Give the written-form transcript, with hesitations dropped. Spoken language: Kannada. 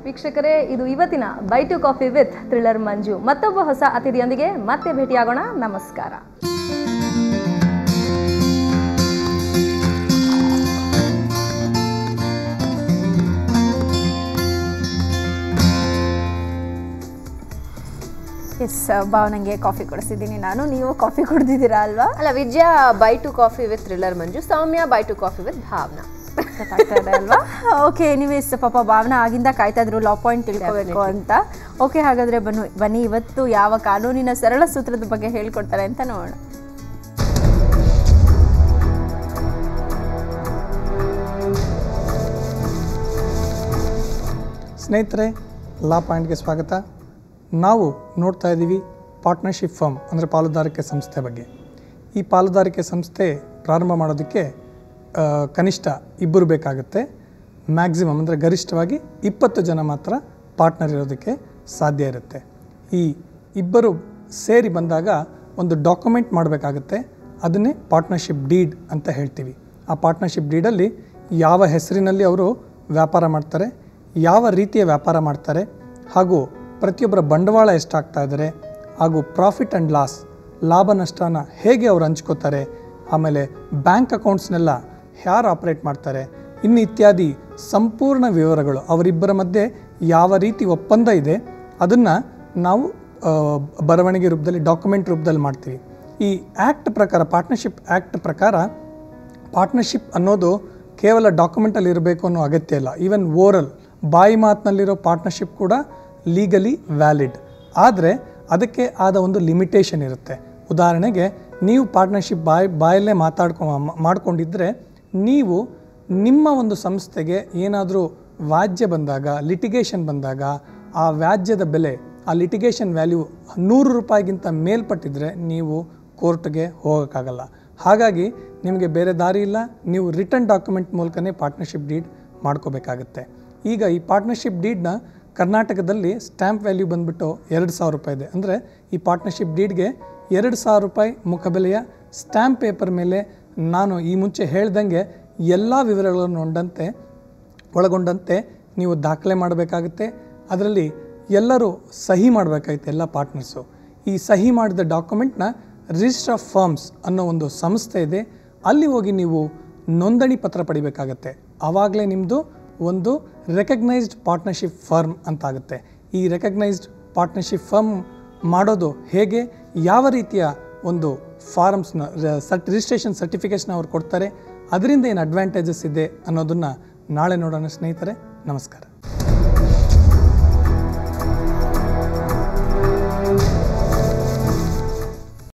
ವೀಕ್ಷಕರೇ, ಇದು ಇವತ್ತಿನ by two coffee with thriller Manju. ಮತ್ತೊಬ್ಬ ಹೊಸ ಅತಿಥಿಯೊಂದಿಗೆ ಮತ್ತೆ ಭೇಟಿಯಾಗೋಣ. ನಮಸ್ಕಾರ. ಎಸ್, ಭಾವನಂಗೆ ಕಾಫಿ ಕೊಡಿಸಿದ್ದೀನಿ ನಾನು. ನೀವು ಕಾಫಿ ಕುಡ್ದಿದ್ದೀರಾ ಅಲ್ವಾ? ಅಲ್ಲ, Vijaya by two coffee with thriller Manju, Soumya by two coffee with Bhavana ಗೊತ್ತಾಗ್ತಾ ಇದೆ ಅಲ್ವಾ? ಓಕೆ, ಎನಿವೇಸ್ ಪಾಪ ಭಾವನಾ ಆಗಿಂದ ಕಾಯ್ತಾ ಇದ್ರು ಲಾ ಪಾಯಿಂಟ್ ತಿಳ್ಕೋಬೇಕು ಅಂತ. ಓಕೆ, ಹಾಗಾದ್ರೆ ಬನ್ನಿ ಇವತ್ತು ಯಾವ ಕಾನೂನಿನ ಸರಳ ಸೂತ್ರದ ಬಗ್ಗೆ ಹೇಳ್ಕೊಡ್ತಾರೆ ಅಂತ ನೋಡೋಣ. ಸ್ನೇಹಿತರೆ, ಲಾ ಪಾಯಿಂಟ್ಗೆ ಸ್ವಾಗತ. ನಾವು ನೋಡ್ತಾ ಇದ್ದೀವಿ ಪಾರ್ಟ್ನರ್ಶಿಪ್ ಫರ್ಮ್ ಅಂದರೆ ಪಾಲುದಾರಿಕೆ ಸಂಸ್ಥೆ ಬಗ್ಗೆ. ಈ ಪಾಲುದಾರಿಕೆ ಸಂಸ್ಥೆ ಪ್ರಾರಂಭ ಮಾಡೋದಕ್ಕೆ ಕನಿಷ್ಠ ಇಬ್ಬರು ಬೇಕಾಗುತ್ತೆ. ಮ್ಯಾಕ್ಸಿಮಮ್ ಅಂದರೆ ಗರಿಷ್ಠವಾಗಿ 20 ಜನ ಮಾತ್ರ ಪಾರ್ಟ್ನರ್ ಇರೋದಕ್ಕೆ ಸಾಧ್ಯ ಇರುತ್ತೆ. ಈ ಇಬ್ಬರು ಸೇರಿ ಬಂದಾಗ ಒಂದು ಡಾಕ್ಯುಮೆಂಟ್ ಮಾಡಬೇಕಾಗುತ್ತೆ. ಅದನ್ನೇ ಪಾರ್ಟ್ನರ್ಶಿಪ್ ಡೀಡ್ ಅಂತ ಹೇಳ್ತೀವಿ. ಆ ಪಾರ್ಟ್ನರ್ಶಿಪ್ ಡೀಡಲ್ಲಿ ಯಾವ ಹೆಸರಿನಲ್ಲಿ ಅವರು ವ್ಯಾಪಾರ ಮಾಡ್ತಾರೆ, ಯಾವ ರೀತಿಯ ವ್ಯಾಪಾರ ಮಾಡ್ತಾರೆ, ಹಾಗೂ ಪ್ರತಿಯೊಬ್ಬರ ಬಂಡವಾಳ ಎಷ್ಟಾಗ್ತಾ ಇದ್ದಾರೆ, ಹಾಗೂ ಪ್ರಾಫಿಟ್ ಆ್ಯಂಡ್ ಲಾಸ್ ಲಾಭ ನಷ್ಟನ ಹೇಗೆ ಅವ್ರು ಹಂಚ್ಕೋತಾರೆ, ಆಮೇಲೆ ಬ್ಯಾಂಕ್ ಅಕೌಂಟ್ಸ್ನೆಲ್ಲ ಯಾರು ಆಪ್ರೇಟ್ ಮಾಡ್ತಾರೆ, ಇನ್ನು ಇತ್ಯಾದಿ ಸಂಪೂರ್ಣ ವಿವರಗಳು ಅವರಿಬ್ಬರ ಮಧ್ಯೆ ಯಾವ ರೀತಿ ಒಪ್ಪಂದ ಇದೆ ಅದನ್ನು ನಾವು ಬರವಣಿಗೆ ರೂಪದಲ್ಲಿ ಡಾಕ್ಯುಮೆಂಟ್ ರೂಪದಲ್ಲಿ ಮಾಡ್ತೀವಿ. ಈ ಆ್ಯಕ್ಟ್ ಪ್ರಕಾರ, ಪಾರ್ಟ್ನರ್ಶಿಪ್ ಆ್ಯಕ್ಟ್ ಪ್ರಕಾರ ಪಾರ್ಟ್ನರ್ಶಿಪ್ ಅನ್ನೋದು ಕೇವಲ ಡಾಕ್ಯುಮೆಂಟಲ್ಲಿ ಇರಬೇಕು ಅನ್ನೋ ಅಗತ್ಯ ಇಲ್ಲ. ಈವನ್ ಓರಲ್ ಬಾಯಿ ಮಾತಿನಲ್ಲಿರೋ ಪಾರ್ಟ್ನರ್ಶಿಪ್ ಕೂಡ ಲೀಗಲಿ ವ್ಯಾಲಿಡ್. ಆದರೆ ಅದಕ್ಕೆ ಆದ ಒಂದು ಲಿಮಿಟೇಷನ್ ಇರುತ್ತೆ. ಉದಾಹರಣೆಗೆ, ನೀವು ಪಾರ್ಟ್ನರ್ಶಿಪ್ ಬಾಯಲ್ಲೇ ಮಾಡ್ಕೊಂಡಿದ್ದರೆ ನೀವು ನಿಮ್ಮ ಒಂದು ಸಂಸ್ಥೆಗೆ ಏನಾದರೂ ವ್ಯಾಜ್ಯ ಬಂದಾಗ, ಲಿಟಿಗೇಷನ್ ಬಂದಾಗ, ಆ ವ್ಯಾಜ್ಯದ ಬೆಲೆ, ಆ ಲಿಟಿಗೇಷನ್ ವ್ಯಾಲ್ಯೂ 100 ರೂಪಾಯಿಗಿಂತ ಮೇಲ್ಪಟ್ಟಿದ್ರೆ ನೀವು ಕೋರ್ಟ್ಗೆ ಹೋಗೋಕ್ಕಾಗಲ್ಲ. ಹಾಗಾಗಿ ನಿಮಗೆ ಬೇರೆ ದಾರಿ ಇಲ್ಲ, ನೀವು ರಿಟರ್ನ್ ಡಾಕ್ಯುಮೆಂಟ್ ಮೂಲಕನೇ ಪಾರ್ಟ್ನರ್ಶಿಪ್ ಡೀಡ್ ಮಾಡ್ಕೋಬೇಕಾಗತ್ತೆ. ಈಗ ಈ ಪಾರ್ಟ್ನರ್ಶಿಪ್ ಡೀಡ್ನ ಕರ್ನಾಟಕದಲ್ಲಿ ಸ್ಟ್ಯಾಂಪ್ ವ್ಯಾಲ್ಯೂ ಬಂದುಬಿಟ್ಟು 2,000 ರೂಪಾಯಿ ಇದೆ. ಅಂದರೆ ಈ ಪಾರ್ಟ್ನರ್ಶಿಪ್ ಡೀಡ್ಗೆ 2,000 ರೂಪಾಯಿ ಮುಖಬೆಲೆಯ ಸ್ಟ್ಯಾಂಪ್ ಪೇಪರ್ ಮೇಲೆ ನಾನು ಈ ಮುಂಚೆ ಹೇಳ್ದಂಗೆ ಎಲ್ಲ ವಿವರಗಳನ್ನು ಒಳಗೊಂಡಂತೆ ನೀವು ದಾಖಲೆ ಮಾಡಬೇಕಾಗುತ್ತೆ. ಅದರಲ್ಲಿ ಎಲ್ಲರೂ ಸಹಿ ಮಾಡಬೇಕಾಗುತ್ತೆ, ಎಲ್ಲ ಪಾರ್ಟ್ನರ್ಸು. ಈ ಸಹಿ ಮಾಡಿದ ಡಾಕ್ಯುಮೆಂಟ್ನ ರಿಜಿಸ್ಟರ್ ಆಫ್ ಫರ್ಮ್ಸ್ ಅನ್ನೋ ಒಂದು ಸಂಸ್ಥೆ ಇದೆ, ಅಲ್ಲಿ ಹೋಗಿ ನೀವು ನೋಂದಣಿ ಪತ್ರ ಪಡಿಬೇಕಾಗತ್ತೆ. ಆವಾಗಲೇ ನಿಮ್ಮದು ಒಂದು ರೆಕಗ್ನೈಸ್ಡ್ ಪಾರ್ಟ್ನರ್ಶಿಪ್ ಫರ್ಮ್ ಅಂತಾಗುತ್ತೆ. ಈ ರೆಕಗ್ನೈಸ್ಡ್ ಪಾರ್ಟ್ನರ್ಶಿಪ್ ಫರ್ಮ್ ಮಾಡೋದು ಹೇಗೆ, ಯಾವ ರೀತಿಯ ಒಂದು ಫಾರಮ್ಸ್ನ ರಿಜಿಸ್ಟ್ರೇಷನ್ ಸರ್ಟಿಫಿಕೇಷನ್ ಅವ್ರು ಕೊಡ್ತಾರೆ, ಅದರಿಂದ ಏನು ಅಡ್ವಾಂಟೇಜಸ್ ಇದೆ ಅನ್ನೋದನ್ನು ನಾಳೆ ನೋಡೋಣ ಸ್ನೇಹಿತರೆ. ನಮಸ್ಕಾರ.